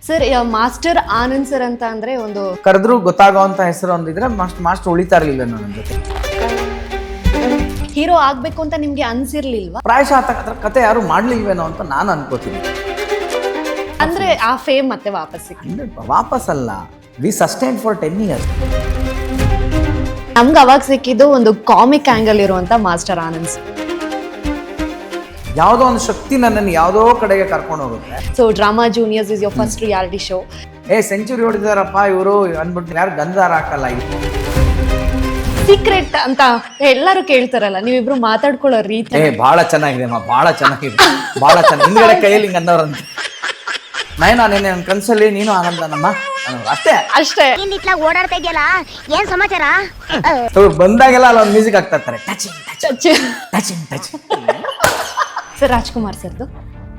Sir master Anand sir ಅಂತ ಅಂದ್ರೆ ಒಂದು ಕರೆದ್ರು ಗೊತ್ತಾಗೋಂತ ಹೆಸರು ಒಂದಿದ್ರೆ ಮಾಸ್ಟರ್ ಉಳಿತಾ ಇರ್ಲಿಲ್ಲ ನನ್ನ ಜೊತೆ. ಹೀರೋ ಆಗ್ಬೇಕು ಅಂತ ನಿಮ್ಗೆ ಅನ್ಸಿರ್ಲಿಲ್ವಾ? ಪ್ರಾಯಶಃ ಅದ್ರ ಕತೆ ಯಾರು ಮಾಡ್ಲಿಲ್ವೇನೋ ಅಂತ ನಾನು ಅನ್ಕೋತೀನಿ. ಅಂದ್ರೆ ಆ ಫೇಮ್ ಮತ್ತೆ ವಾಪಸ್ ವಾಪಸ್ ಅಲ್ಲ, ವಿ ಸಸ್ಟೈನ್ ಫಾರ್ 10 years. ನಮ್ಗೆ ಅವಾಗ ಸಿಕ್ಕಿದ್ದು ಒಂದು ಕಾಮಿಕ್ ಆಂಗಲ್ ಇರುವಂತ ಮಾಸ್ಟರ್ ಆನಂದ್. ಯಾವುದೋ ಒಂದು ಶಕ್ತಿ ನನ್ನನ್ನು ಯಾವುದೋ ಕಡೆಗೆ ಕರ್ಕೊಂಡು ಹೋಗುತ್ತೆ. So drama juniors is your first reality show. Century ಹೊಡಿದಾರಪ್ಪ ಇವರು ಅಂದ್ಬಿಟ್ಟು ಯಾರು ಗಂಧಾರ ಹಾಕಲ್ಲ. ಸೀಕ್ರೆಟ್ ಅಂತ ಎಲ್ಲರೂ ಕೇಳ್ತಾರಲ್ಲ, ನೀವಿಬ್ರು ಮಾತಾಡ್ಕೊಳ್ಳೋ ರೀತಿ ಬಹಳ ಚೆನ್ನಾಗಿದೆ ಅಮ್ಮ, ಬಹಳ ಚೆನ್ನಾಗಿದೆ, ಬಹಳ ಚೆನ್ನಾಗಿ ಹಿಂದ್ಗಡೆ ಕೈಯಲ್ಲಿ ಹಿಂಗೆ ಅಂದವ್ರಂತ. ನಾನು ನನ್ನ ಕನ್ಸಲ್ಲಿ ನೀನು ಆನಂದನಮ್ಮ ಅಷ್ಟೇ ಅಷ್ಟೇ. ಓಡಾಡ್ತಾ ಇದೆಯಲ್ಲ, ಏನ್ ಸಮಾಚಾರ? ಬಂದಾಗೆಲ್ಲ ಅಲ್ಲಿ ಒಂದು ಮ್ಯೂಸಿಕ್ ಆಗ್ತಾ ಇರ್ತಾರೆ. ಸರ್ ರಾಜ್ಕುಮಾರ್ ಸರ್ದು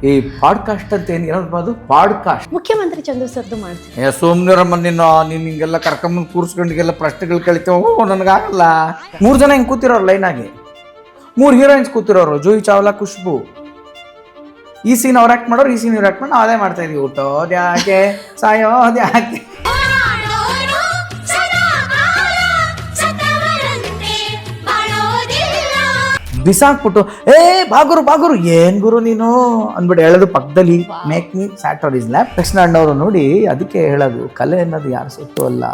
ಈ ಪಾಡ್ಕಾಸ್ಟ್ ಅಂತ ಏನು ಇರೋದು, ಪಾಡ್ಕಾಸ್ಟ್ ಮುಖ್ಯಮಂತ್ರಿ ಚಂದ್ರು ಸರ್ದು ಮಾಡ್ತೀನಿ. ಸೋಮ್ನಿರಮ್ಮ ನೀನು ಹಿಂಗೆಲ್ಲ ಕರ್ಕೊಂಬಂದು ಕೂರ್ಸ್ಕೊಂಡಿಗೆಲ್ಲ ಪ್ರಶ್ನೆಗಳು ಕೇಳ್ತೇವೆ. ನನಗಾಗಲ್ಲ. 3 ಜನ ಹಿಂಗೆ ಕೂತಿರೋರು ಲೈನ್ ಆಗಿ, 3 ಹೀರೋಯಿನ್ಸ್ ಕೂತಿರೋರು, ಜೂಹಿ ಚಾವ್ಲಾ, ಖುಷ್ಬು. ಈ ಸೀನ್ ಅವ್ರು ಆಕ್ಟ್ ಮಾಡೋರು, ಈ ಸೀನ್ ಇವ್ರು ಆಕ್ಟ್ ಮಾಡಿ ನಾವು ಅದೇ ಮಾಡ್ತಾ ಇದೀವಿ. ಊಟೋದ್ಯಾಕೆ ಸಾಯೋದ್ಯಾಕೆ ಬಿಸಾಕ್ಬಿಟ್ಟು ಬಾಗುರು ಏನ್ ಗುರು ನೀನು ಅಂದ್ಬಿಟ್ಟು ಹೇಳೋದು ಪಕ್ಕದಲ್ಲಿ make me sat on his lap. ತಕ್ಷಣ ಅಣ್ಣವರು ನೋಡಿ, ಅದಕ್ಕೆ ಹೇಳೋದು ಕಲೆ ಅನ್ನೋದು ಯಾರು ಸೊತ್ತು ಅಲ್ಲ.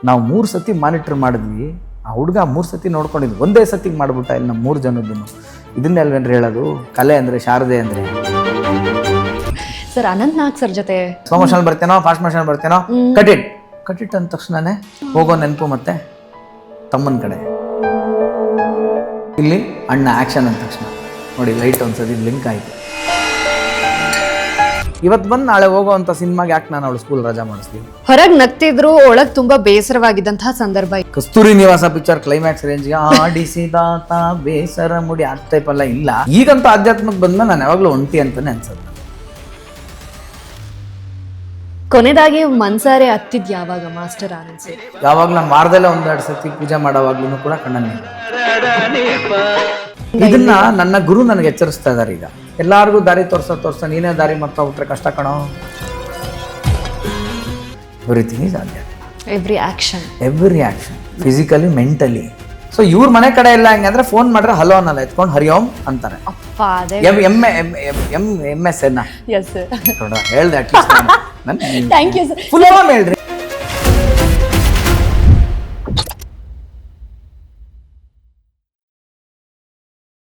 ನಾವು 3 ಸತಿ ಮಾನಿಟರ್ ಮಾಡಿದ್ವಿ, ಆ ಹುಡುಗ 3 ಸತಿ ನೋಡ್ಕೊಂಡಿದ್ವಿ, ಒಂದೇ ಸತಿಗೆ ಮಾಡ್ಬಿಟ್ಟ ಇಲ್ಲಿ ನಮ್ಮ 3 ಜನದ್ದು. ಇದನ್ನೆಲ್ವೇನ್ರಿ ಹೇಳೋದು, ಕಲೆ ಅಂದ್ರೆ ಶಾರದೆ ಅಂದ್ರೆ. ಸರ್ ಅನಂತ್ ನಾಗ್ ಸರ್ ಜೊತೆ ಸ್ಲೋ ಮೋಷನ್ ಬರ್ತೇನೋ, ಫಾಸ್ಟ್ ಮೋಷನ್ ಬರ್ತೇನೋ, ಕಟಿಟ್ ಅಂದ ತಕ್ಷಣನೇ ಹೋಗೋ ನೆನಪು ಮತ್ತೆ ತಮ್ಮನ ಕಡೆ. ಇಲ್ಲಿ ಅಣ್ಣ ಆಕ್ಷನ್ ಅಂದ ತಕ್ಷಣ ನೋಡಿ ಲೈಟ್ ಒಂದ್ಸತಿ ಲಿಂಕ್ ಆಯ್ತು. ಇವತ್ತು ಬಂದು ನಾಳೆ ಹೋಗುವಂತ ಸಿನಿಮಾಗೆ ಯಾಕೆ ನಾನು ಅವಳು ಸ್ಕೂಲ್ ರಜಾ ಮಾಡಿಸ್ತೀನಿ. ಹೊರಗ್ ನಗ್ತಿದ್ರು, ಒಳಗ್ ತುಂಬಾ ಬೇಸರವಾಗಿದ್ದಂತಹ ಸಂದರ್ಭ. ಕಸ್ತೂರಿ ನಿವಾಸ ಪಿಕ್ಚರ್ ಕ್ಲೈಮ್ಯಾಕ್ಸ್ ರೇಂಜ್ಗೆ ಆಡಿಸಿದಾತ ಬೇಸರ ಮುಡಿ ಆ ಟೈಪ್ ಎಲ್ಲ ಇಲ್ಲ. ಈಗಂತೂ ಆಧ್ಯಾತ್ಮಕ್ಕೆ ಬಂದ್ಮೇಲೆ ನಾನು ಯಾವಾಗ್ಲೂ ಒಂಟಿ ಅಂತಾನೆ ಅನ್ಸುತ್ತೆ. ಕೊನೆದಾಗಿ ಮನ್ಸಾರೆ ಹತ್ತಿದ್ ಯಾವಾಗ ಮಾಸ್ಟರ್ ಆನಂದ್ ಸರ್? ಯಾವಾಗ್ಲೂ ನಾನು ವಾರದಲ್ಲೇ 1-2 ಸತಿ ಪೂಜೆ ಮಾಡೋವಾಗ್ಲೂ ಕೂಡ ಕಣ್ಣಲ್ಲಿ. ಇದನ್ನ ನನ್ನ ಗುರು ನನಗೆ ಎಚ್ಚರಿಸ್ತಾ ಇದ್ದಾರೆ. ಈಗ ಎಲ್ಲಾರ್ಗು ದಾರಿ ತೋರ್ಸ ನೀನೇ ದಾರಿ ಮಾಡ್ತಾ ಹೋಗ್ರೆ ಕಷ್ಟ ಕಣೋ. ಎವ್ರಿಥಿಂಗ್ ಈಸ್ ಆಧ್ಯಾತ್ಮ. Every action physically mentally. So ಇವ್ರ ಮನೆ ಕಡೆ ಇಲ್ಲ ಹಂಗಂದ್ರೆ ಫೋನ್ ಮಾಡ್ರೆ ಹಲೋ ಅನ್ನಲ್ಲ, ಎತ್ಕೊಂಡು ಹರಿ ಓಂ ಅಂತಾರೆ. MS ಹೇಳ್ದೆ at least. Thank you sir. Full ಹೇಳ್ರಿ.